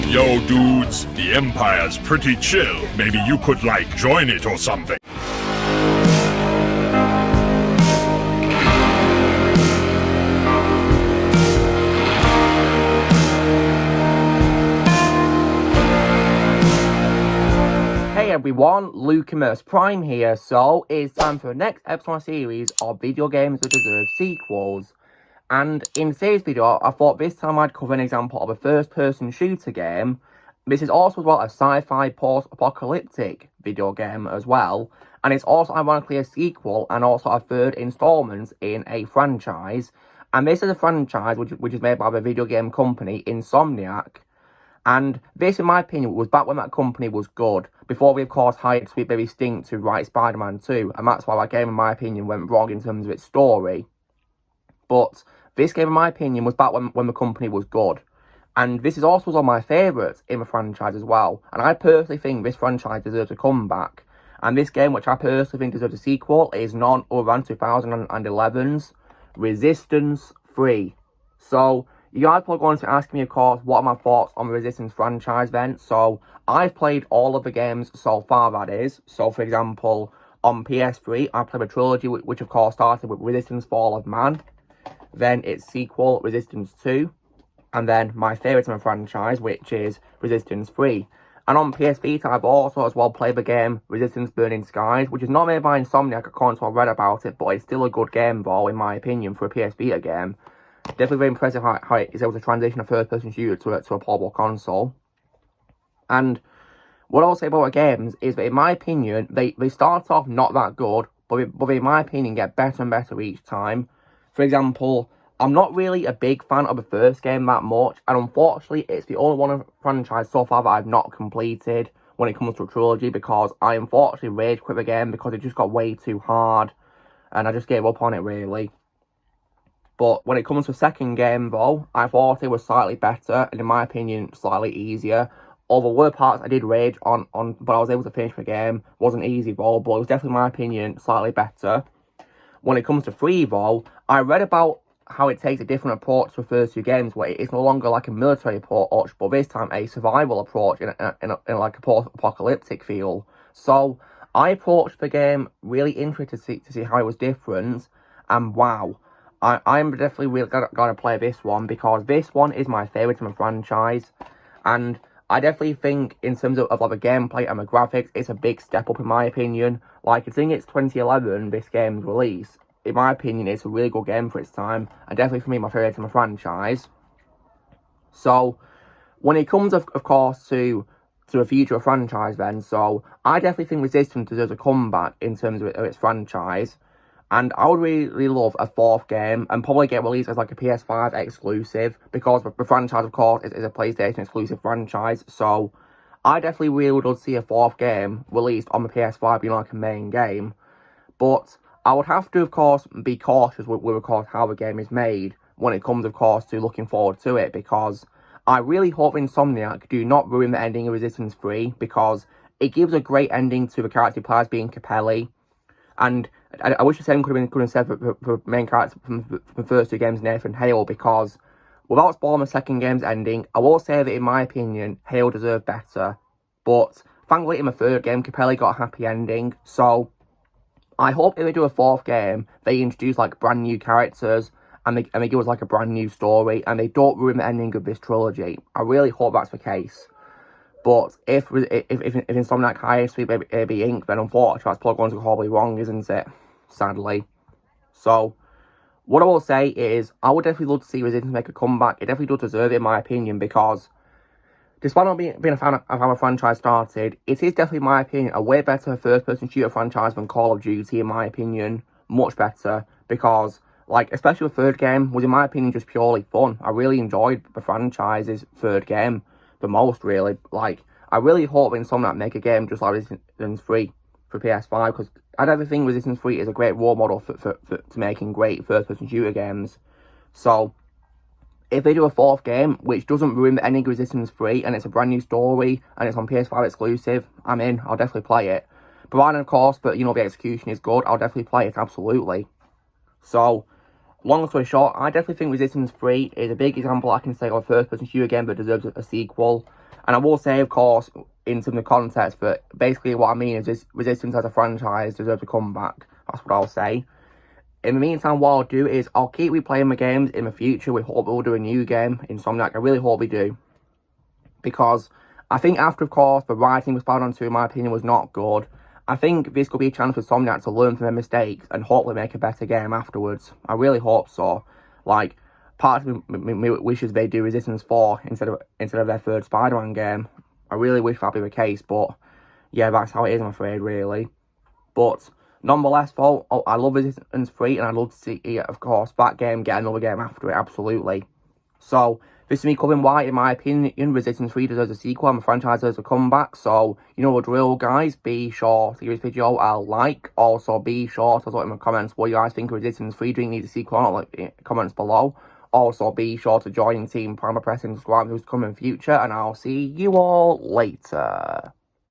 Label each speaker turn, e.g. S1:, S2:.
S1: Yo, dudes, the Empire's pretty chill. Maybe you could, like, join it or something.
S2: Hey everyone, Lucimus Prime here, so it's time for the next episode of my series of video games that deserve sequels. And in today's video, I thought this time I'd cover an example of a first-person shooter game. This is also as well a sci-fi post-apocalyptic video game as well. And it's also ironically a sequel and also a third installment in a franchise. And this is a franchise which is made by the video game company Insomniac. And this, in my opinion, was back when that company was good, before we, of course, hired Sweet Baby Stink to write Spider-Man 2, and that's why that game, in my opinion, went wrong in terms of its story. But this game, in my opinion, was back when the company was good. And this is also one of my favourites in the franchise as well. And I personally think this franchise deserves a comeback. And this game, which I personally think deserves a sequel, is none other than 2011's Resistance 3. So you guys are going to ask me, of course, what are my thoughts on the Resistance franchise then? So I've played all of the games so far, that is. So, for example, on PS3, I played a trilogy, which of course started with Resistance Fall of Man. Then its sequel, Resistance 2. And then my favourite in the franchise, which is Resistance 3. And on PS Vita, I've also as well played the game Resistance Burning Skies, which is not made by Insomniac, according to what I read about it, but it's still a good game, though, in my opinion, for a PS Vita game. Definitely very impressive how it is able to transition a first-person shooter to a portable console. And what I'll say about the games is that, in my opinion, they start off not that good, but they, in my opinion, get better and better each time. For example, I'm not really a big fan of the first game that much, and unfortunately, it's the only one of the franchise so far that I've not completed when it comes to a trilogy, because I unfortunately rage quit the game because it just got way too hard, and I just gave up on it, really. But when it comes to the second game, though, I thought it was slightly better, and in my opinion, slightly easier. All the were parts I did rage on, but I was able to finish the game. Wasn't easy, though, but it was definitely, in my opinion, slightly better. When it comes to 3, though, I read about how it takes a different approach to the first 2 games, where it's no longer like a military approach, but this time a survival approach in like a post-apocalyptic feel. So I approached the game really interested to see how it was different, and wow. I'm definitely really gonna play this one, because this one is my favourite in the franchise, and I definitely think in terms of like the gameplay and the graphics, it's a big step up in my opinion. Like, it's in its 2011, this game's release. In my opinion, it's a really good game for its time, and definitely for me, my favourite in the franchise. So, when it comes, of course, to a future franchise then, so I definitely think Resistance deserves a comeback in terms of its franchise. And I would really love a 4th game, and probably get released as like a PS5 exclusive, because the franchise, of course, is a PlayStation exclusive franchise. So I definitely really would love to see a 4th game released on the PS5 being like a main game. But I would have to, of course, be cautious with of course, how the game is made when it comes, of course, to looking forward to it, because I really hope Insomniac do not ruin the ending of Resistance 3, because it gives a great ending to the character players being Capelli. And I wish the same could have been said for main character from the first 2 games, Nathan Hale, because without spoiling the second game's ending, I will say that in my opinion, Hale deserved better. But thankfully in the 3rd game, Capelli got a happy ending. So I hope if they do a 4th game, they introduce like brand new characters, and they give us like a brand new story, and they don't ruin the ending of this trilogy. I really hope that's the case. But if Insomniac hires Sweet Baby Inc., then unfortunately that's probably going to go horribly wrong, isn't it? Sadly. So, what I will say is, I would definitely love to see Resistance make a comeback. It definitely does deserve it, in my opinion, because despite not being a fan of how a franchise started, it is definitely, in my opinion, a way better first-person shooter franchise than Call of Duty, in my opinion. Much better, because, like, especially the 3rd game was, in my opinion, just purely fun. I really enjoyed the franchise's 3rd game the most, really. Like, I really hope Insomniac make a game just like Resistance 3 for PS5, because I don't think Resistance 3 is a great role model for making great first-person shooter games. So, if they do a 4th game, which doesn't ruin the ending of Resistance 3, and it's a brand new story, and it's on PS5 exclusive, I'm in. I'll definitely play it. Provided, of course, but, you know, the execution is good, I'll definitely play it, absolutely. So, long story short, I definitely think Resistance 3 is a big example, I can say, of a first-person shooter game that deserves a sequel. And I will say, of course, in some of the context, but basically what I mean is this Resistance as a franchise deserves a comeback. That's what I'll say. In the meantime, what I'll do is I'll keep replaying my games in the future. We hope we'll do a new game, Insomniac. I really hope we do. Because I think after, of course, the writing was Spider-Man 2, in my opinion, was not good. I think this could be a chance for Insomniac to learn from their mistakes and hopefully make a better game afterwards. I really hope so. Like, part of me wishes they do Resistance 4 instead of their third Spider-Man game. I really wish that'd be the case, but yeah, that's how it is, I'm afraid, really. But nonetheless, though, I love Resistance 3, and I'd love to see, of course, that game get another game after it, absolutely. So, this is me covering why, in my opinion, Resistance 3 deserves a sequel and the franchise deserves a comeback. So, you know the drill, guys. Be sure to give this video a like. Also, be sure to put in the comments what you guys think of Resistance 3. Do you need a sequel or not? Like, comments below. Also, be sure to join Team Prime by pressing subscribe who's coming in future. And I'll see you all later.